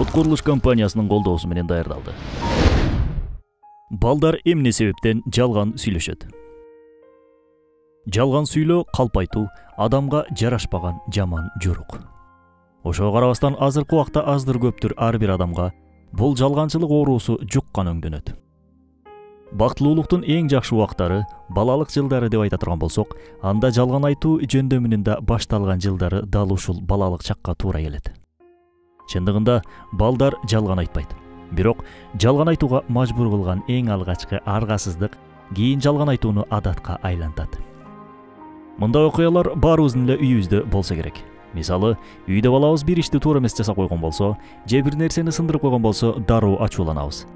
Код курулуш компаниясынын колдоосу менен даярдалды. Балдар эмне себептен жалган сүйлөшөт? Жалган сүйлөө, калп айтуу адамга жарашпаган жаман жорук. Ошого карабастан азыркы убакта аздыр көптүр ар бир адамга бул жалганчылык оорусу жуккан өңдөнөт. Бактылуулуктун эң жакшы убактары балалык жылдары деп айта турган болсок, анда жалган айтуу жөндөмүнүн да башталган жылдары дал ушул балалык чакка туура келет. Чындыгында балдар жалган айтпайт. Бирок жалган айтууга мажбур кылган эң алгачкы аргасыздык кийин жалган айтууну адатка айлантат. Мындай окуялар баарыбыздын эле үйүбүздө болсо керек. Мисалы, үйдө балабыз бир ишти туура эмес жасап койгон болсо, же бир нерсени сындырып койгон болсо, дароо ачууланабыз.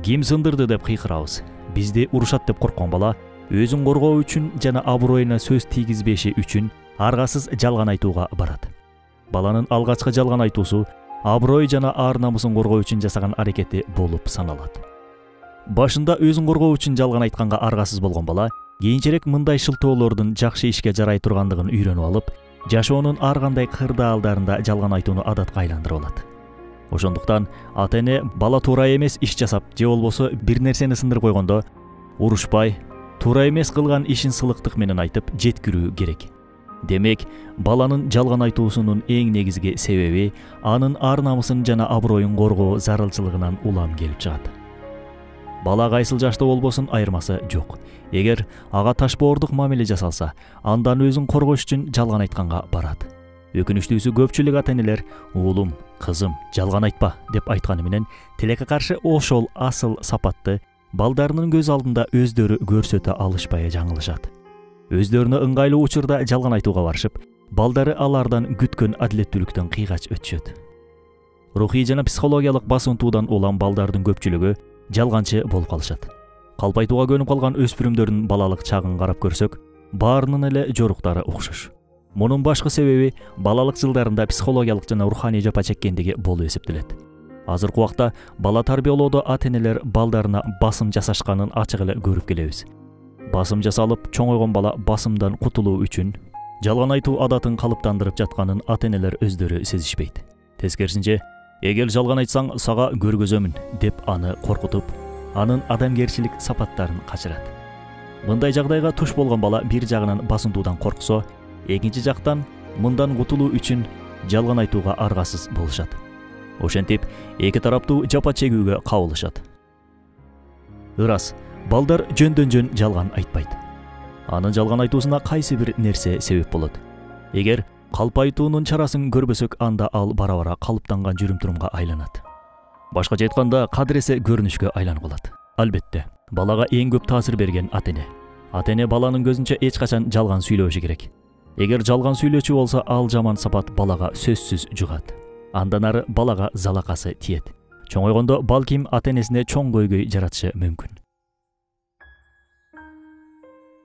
Ким сындырды деп кыйкырабыз. Бизди урушат деп корккон бала өзүн коргоо үчүн жана аброюна сөз тийгизбеши үчүн аргасыз жалган айтууга барат. Баланын алгачкы жалган айтуусу аброй жана ар намысын коргоо үчүн жасаган аракети болуп саналат. Башында өзүн коргоо үчүн жалган айтканга аргасыз болгон бала кийинчерээк мындай шылтоолордун жакшы ишке жарай тургандыгын үйрөнүп алып, жашоонун ар кандай кырдаалдарында жалган айтууну адатка айландырып алат. Ошондуктан ата-эне бала туура эмес иш жасап, же болбосо бир нерсени сындырып койгондо урушпай, туура эмес кылган ишин сылыктык менен айтып жеткирүү керек. Демек, баланын жалган айтуусунун эң негизги себеби анын ар намысын жана аброюн коргоо зарылчылыгынан улам келип чыгат. Бала кайсыл жашта болбосун айырмасы жок. Эгер ага ташбоордук мамиле жасалса, андан өзүн коргош үчүн жалган айтканга барат. Өкүнүчтүүсү көпчүлүк ата-энелер "Уулум, кызым, жалган айтпа" деп айтканы менен тилекке каршы ошол асыл сапатты балдарынын көз алдында өздөрү көрсөтө алышпай жаңылышат. Өздөрүнө ыңгайлуу учурда жалган айтууга барышып, балдары алардан күткөн адилеттүүлүктөн кыйгач өтүшөт. Рухий жана психологиялык басымтуудан улам балдардын көпчүлүгү жалганчы болуп калышат. Калп айтууга көнүп калган өспүрүмдөрдүн балалык чагын карап көрсөк, баарынын эле жоруктары окшош. Мунун башкы себеби балалык жылдарында психологиялык жана руханий жапа чеккендиги болуп эсептелет. Азыркы убакта бала тарбиялоодо ата-энелер балдарына басым жасашканын ачык эле көрүп келебиз. Басым жасалып, чоңойгон бала басымдан кутулуу үчүн жалган айтуу адатын калыптандырып жатканын ата-энелер өздөрү сезишпейт. Тескерисинче, эгер жалган айтсаң, сага көргөзөмүн деп аны коркутуп, анын адамгерчилик сапаттарын качырат. Мындай жагдайга туш болгон бала бир жагынан басымдуудан корксо, экинчи жактан мындан кутулуу үчүн жалган айтууга аргасыз болушат. Ошентип, эки тараптуу жапа чегүүгө кабылышат. Ырас, балдар жөндөн-жөн жалган айтпайт. Анын жалган айтуусуна кайсы бир нерсе себеп болот. Эгер калп айтуунун чарасын көрбөсөк, анда ал бара-бара калыптанган жүрүм-турумга айланат. Башкача айтканда, кадыресе көрүнүшкө айланып калат. Албетте, балага эң көп таасир берген ата-эне. Ата-эне баланын көзүнчө эч качан жалган сүйлөбөшү керек. Эгер жалган сүйлөөчү болсо, ал жаман сапат балага сөзсүз жугат. Андан ары балага залакасы тиет. Чоңойгондо балким ата-энесине чоң көйгөй жаратышы мүмкүн.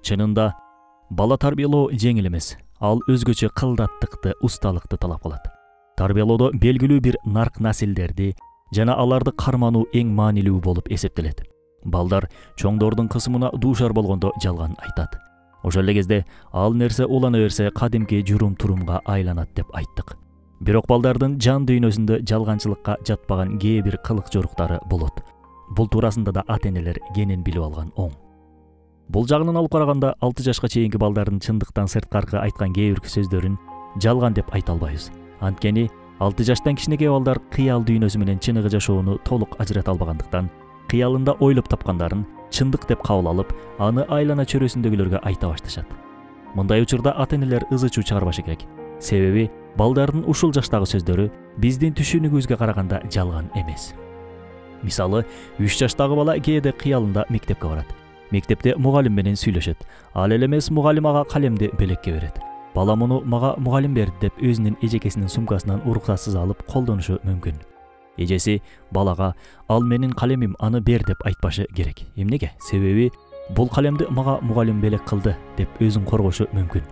Чынында, бала тарбиялоо жеңил эмес. Ал өзгөчө кылдаттыкты, усталыкты талап кылат. Тарбиялоодо белгилүү бир нарк насилдерди жана аларды кармануу эң маанилүү болуп эсептелет. Балдар чоңдордун кысымына дуушар болгондо жалган айтат. Ошол эле кезде ал нерсе улана берсе кадимки жүрүм-турумга айланат деп айттык. Бирок балдардын жан дүйнөсүндө жалганчылыкка жатпаган кээ бир кылык жоруктары болот. Бул туурасында да ата-энелер кенен билип алган оң. Бул жагынан алып караганда 6 жашка чейинки балдардын чындыктан сырткаркы айткан кээ бир сөздөрүн жалган деп айта албайбыз. Анткени 6 жаштан кичинекей балдар кыял дүйнөсү менен чыныгы жашоону толук ажырата албагандыктан, кыялында ойлоп тапкандарын чындык деп кабыл алып, аны айлана чөрөсүндөгүлөргө айта башташат. Мындай учурда ата-энелер ызы-чуу чыгарбашы керек. Себеби балдардын ушул жаштагы сөздөрү биздин түшүнүгүбүзгө караганда жалган эмес. Мисалы, 3 жаштагы бала кээде кыялында мектепке барат. Мектепте мугалим менен сүйлөшөт. Ал эле эмес, мугалим ага калемди белекке берет. Бала муну мага мугалим берди деп өзүнүн эжекесинин сумкасынан уруксатсыз алып колдонушу мүмкүн. Эжеси балага "Ал менин калемим, аны бер" деп айтпашы керек. Эмнеге? Себеби бул калемди мага мугалим белек кылды деп өзүн коргошу мүмкүн.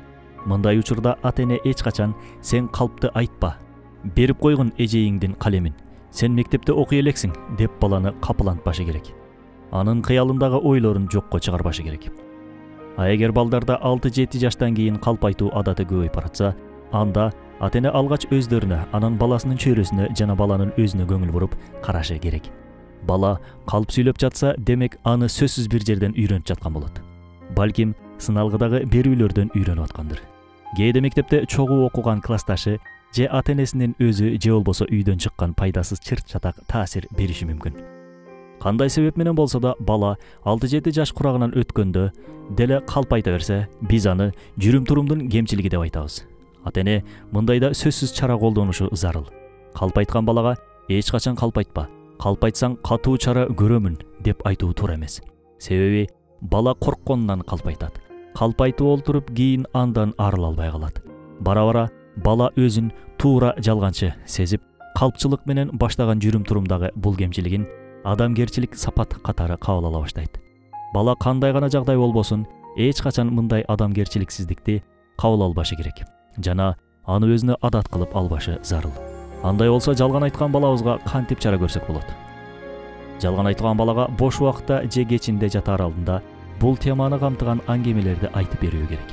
Мындай учурда ата-эне эч качан "Сен калпты айтпа. Берип койгун эжейиңдин калемин. Сен мектепте окуй элексиң" деп баланы капылантпашы керек. Анын кыялындагы ойлорун жокко чыгарбашы керек. А эгер балдарда 6-7 жаштан кийин калп айтуу адаты көбөйүп баратса, анда Ата эне алгач өздөрүнө, анан баласынын чөйрөсүнө жана баланын өзүнө көңүл буруп карашы керек. Бала калп сүйлөп жатса, демек аны сөзсүз бир жерден үйрөнүп жаткан болот. Балким сыналгыдагы берүүлөрдөн үйрөнүп аткандыр. Кээде мектепте чогуу окуган классташы же ата энесинин өзү же болбосо үйдөн чыккан пайдасыз чырт чатак таасир бериши мүмкүн. Кандай себеп менен болсо да бала 6-7 жаш курагынан өткөндө деле калп айта берсе, биз аны жүрүм-турумдун кемчилиги деп айтабыз. Ата эне мындайда сөзсүз чара колдонушу зарыл. Калп айткан балага эч качан калп айтпа, калп айтсаң катуу чара көрөмүн деп айтуу туура эмес. Себеби бала коркконунан калп айтат. Калп айтып олтуруп кийин андан арыла албай калат. Бара-бара бала өзүн туура жалганчы сезип, калпчылык менен баштаган жүрүм-турумдагы бул кемчилигин адамгерчилик сапат катары кабыл ала баштайт. Бала кандай гана жагдай болбосун, эч качан мындай адамгерчиликсиздикти кабыл албашы керек. Жана аны өзүнө адат кылып албашы зарыл. Андай болсо жалган айткан балабызга кантип чара көрсөк болот? Жалган айткан балага бош убакытта же кечинде жатаар алдында бул теманы камтыган аңгемелерди айтып берүү керек.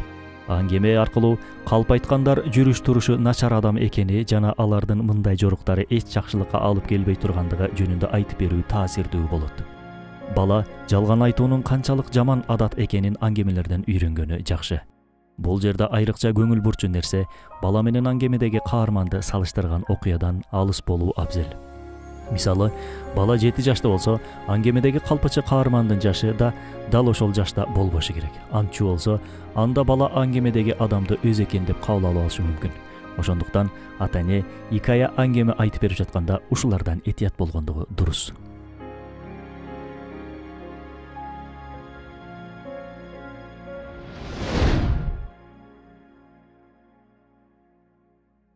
Аңгеме аркылуу калп айткандар жүрүш турушу начар адам экени жана алардын мындай жоруктары эч жакшылыкка алып келбей тургандыгы жөнүндө айтып берүү таасирдүү болот. Бала жалган айтуунун канчалык жаман адат экенин аңгемелерден үйрөнгөнү жакшы. Бул жерде айрыкча көңүл бурчу нерсе бала менен аңгемедеги каарманды салыштырган окуядан алыс болуу абзел. Мисалы, бала 7 жашта болсо, аңгемедеги калпачы каармандын жашы да дал ошол жашта болбошу керек. Антчу болсо, анда бала аңгемедеги адамды өз экен деп кабыл алып алышы мүмкүн. Ошондуктан ата эне икая аңгеме айтып берип жатканда ушулардан этият болгондугу дурус.